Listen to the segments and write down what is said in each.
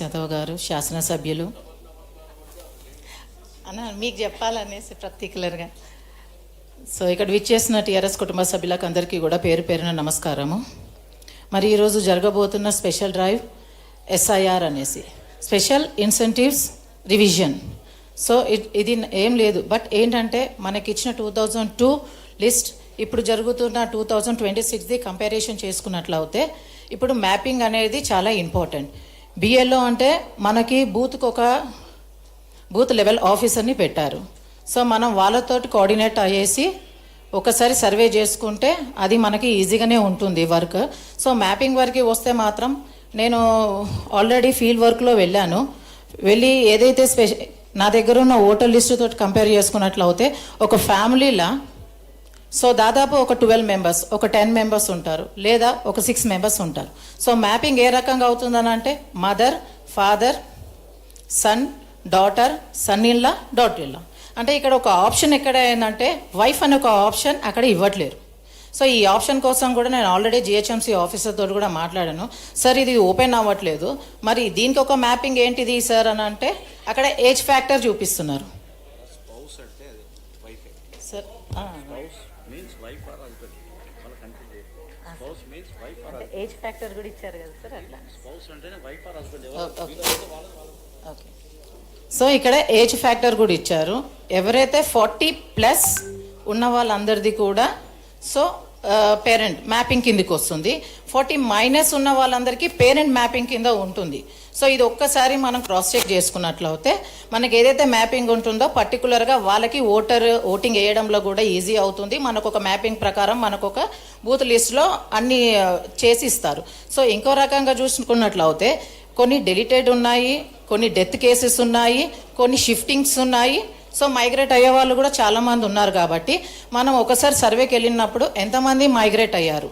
యాదవ్ గారు, శాసనసభ్యులు అన్న మీకు చెప్పాలనేసి పర్టికులర్గా సో ఇక్కడ విచ్చేసిన టీఆర్ఎస్ కుటుంబ సభ్యులకు అందరికీ కూడా పేరు పేరున నమస్కారము. మరి ఈరోజు జరగబోతున్న స్పెషల్ డ్రైవ్ SIR అనేసి స్పెషల్ ఇన్సెంటివ్స్ రివిజన్. సో ఇది ఏం లేదు, బట్ ఏంటంటే మనకి ఇచ్చిన 2002 లిస్ట్ ఇప్పుడు జరుగుతున్న 2026ది కంపారిజన్ చేసుకున్నట్లయితే ఇప్పుడు మ్యాపింగ్ అనేది చాలా ఇంపార్టెంట్. BLO అంటే మనకి బూత్ లెవెల్ ఆఫీసర్ని పెట్టారు. సో మనం వాళ్ళతోటి కోఆర్డినేట్ అయ్యేసి ఒకసారి సర్వే చేసుకుంటే అది మనకి ఈజీగానే ఉంటుంది వర్క్. సో మ్యాపింగ్ వరకు వస్తే మాత్రం నేను ఆల్రెడీ ఫీల్డ్ వర్క్లో వెళ్ళి ఏదైతే నా దగ్గర ఉన్న ఓటర్ లిస్టుతో కంపేర్ చేసుకున్నట్లయితే ఒక ఫ్యామిలీలా సో దాదాపు ఒక 12 మెంబర్స్, ఒక 10 మెంబర్స్ ఉంటారు, లేదా ఒక 6 మెంబర్స్ ఉంటారు. సో మ్యాపింగ్ ఏ రకంగా అవుతుందని అంటే mother, father, son, daughter, son in law, daughter in law. అంటే ఇక్కడ ఒక ఆప్షన్ ఎక్కడ ఏంటంటే వైఫ్ అనే ఒక ఆప్షన్ అక్కడ ఇవ్వట్లేరు. సో ఈ ఆప్షన్ కోసం కూడా నేను ఆల్రెడీ GHMC ఆఫీసర్ తోటి కూడా మాట్లాడాను. సార్ ఇది ఓపెన్ అవ్వట్లేదు, మరి దీనికి ఒక మ్యాపింగ్ ఏంటిది సార్ అని అంటే అక్కడ ఏజ్ ఫ్యాక్టర్ చూపిస్తున్నారు సార్. ఏజ్ ఫ్యాక్టర్ కూడా ఇచ్చారు కదా సార్ అట్లా. ఓకే, సో ఇక్కడ ఏజ్ ఫ్యాక్టర్ కూడా ఇచ్చారు. ఎవరైతే 40+ ఉన్న వాళ్ళందరిది కూడా సో పేరెంట్ మ్యాపింగ్ కిందకి వస్తుంది. 40- ఉన్న వాళ్ళందరికీ పేరెంట్ మ్యాపింగ్ కింద ఉంటుంది. సో ఇది ఒక్కసారి మనం క్రాస్ చెక్ చేసుకున్నట్లయితే మనకి ఏదైతే మ్యాపింగ్ ఉంటుందో పర్టికులర్గా వాళ్ళకి ఓటింగ్ వేయడంలో కూడా ఈజీ అవుతుంది. మనకు ఒక మ్యాపింగ్ ప్రకారం మనకు ఒక బూత్ లిస్ట్లో అన్ని చేసి ఇస్తారు. సో ఇంకో రకంగా చూసుకున్నట్లయితే కొన్ని డెలిటెడ్ ఉన్నాయి, కొన్ని డెత్ కేసెస్ ఉన్నాయి, కొన్ని షిఫ్టింగ్స్ ఉన్నాయి. సో మైగ్రేట్ అయ్యే వాళ్ళు కూడా చాలామంది ఉన్నారు. కాబట్టి మనం ఒకసారి సర్వేకి వెళ్ళినప్పుడు ఎంతమంది మైగ్రేట్ అయ్యారు,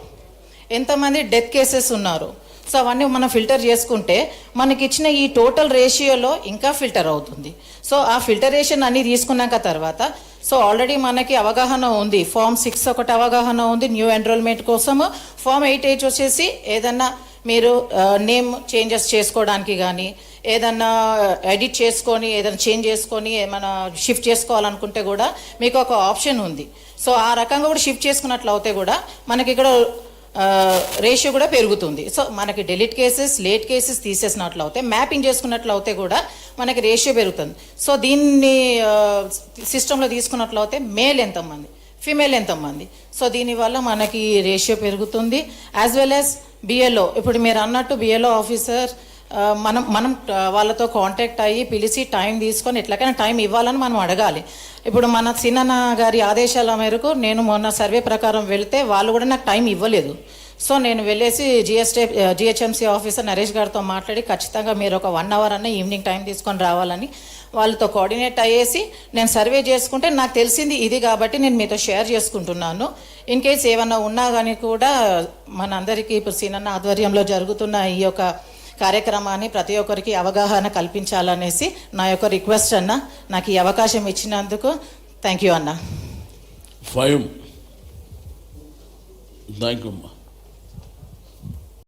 ఎంతమంది డెత్ కేసెస్ ఉన్నారు, సో అవన్నీ మనం ఫిల్టర్ చేసుకుంటే మనకి ఇచ్చిన ఈ టోటల్ రేషియోలో ఇంకా ఫిల్టర్ అవుతుంది. సో ఆ ఫిల్టరేషన్ అన్ని తీసుకున్నాక తర్వాత సో ఆల్రెడీ మనకి అవగాహన ఉంది. ఫామ్ 6 ఒకటి అవగాహన ఉంది న్యూ ఎన్రోల్మెంట్ కోసము. ఫామ్ 8H వచ్చేసి ఏదన్నా మీరు నేమ్ చేంజెస్ చేసుకోవడానికి కానీ ఏదన్నా ఎడిట్ చేసుకొని ఏదైనా చేంజ్ చేసుకొని ఏమైనా షిఫ్ట్ చేసుకోవాలనుకుంటే కూడా మీకు ఒక ఆప్షన్ ఉంది. సో ఆ రకంగా కూడా షిఫ్ట్ చేసుకున్నట్లయితే కూడా మనకి ఇక్కడ రేషియో కూడా పెరుగుతుంది. సో మనకి డెలిట్ కేసెస్, లేట్ కేసెస్ తీసేసినట్లయితే మ్యాపింగ్ చేసుకున్నట్లయితే కూడా మనకి రేషియో పెరుగుతుంది. సో దీన్ని సిస్టంలో తీసుకున్నట్లయితే మేల్ ఎంతమంది, ఫీమేల్ ఎంతమంది, సో దీనివల్ల మనకి రేషియో పెరుగుతుంది. యాజ్ వెల్ యాజ్ BLO, ఇప్పుడు మీరు అన్నట్టు BLO ఆఫీసర్ మనం వాళ్ళతో కాంటాక్ట్ అయ్యి పిలిచి టైం తీసుకొని ఎట్లకైనా టైం ఇవ్వాలని మనం అడగాలి. ఇప్పుడు మన సినన్న గారి ఆదేశాల మేరకు నేను మొన్న సర్వే ప్రకారం వెళ్తే వాళ్ళు కూడా నాకు టైం ఇవ్వలేదు. సో నేను వెళ్ళేసి GHMC ఆఫీసర్ నరేష్ గారితో మాట్లాడి ఖచ్చితంగా మీరు ఒక 1 అవర్ అన్న ఈవినింగ్ టైం తీసుకొని రావాలని వాళ్ళతో కోఆర్డినేట్ అయ్యేసి నేను సర్వే చేసుకుంటే నాకు తెలిసింది ఇది కాబట్టి నేను మీతో షేర్ చేసుకుంటున్నాను. ఇన్ కేస్ ఏమన్నా ఉన్నా కానీ కూడా మనందరికీ ఇప్పుడు సినన్న ఆధ్వర్యంలో జరుగుతున్న ఈ యొక్క కార్యక్రమాన్ని ప్రతి ఒక్కరికి అవగాహన కల్పించాలనేసి నా యొక్క రిక్వెస్ట్ అన్న. నాకు ఈ అవకాశం ఇచ్చినందుకు థ్యాంక్ యూ అన్న. 5 థ్యాంక్ యూ అమ్మా.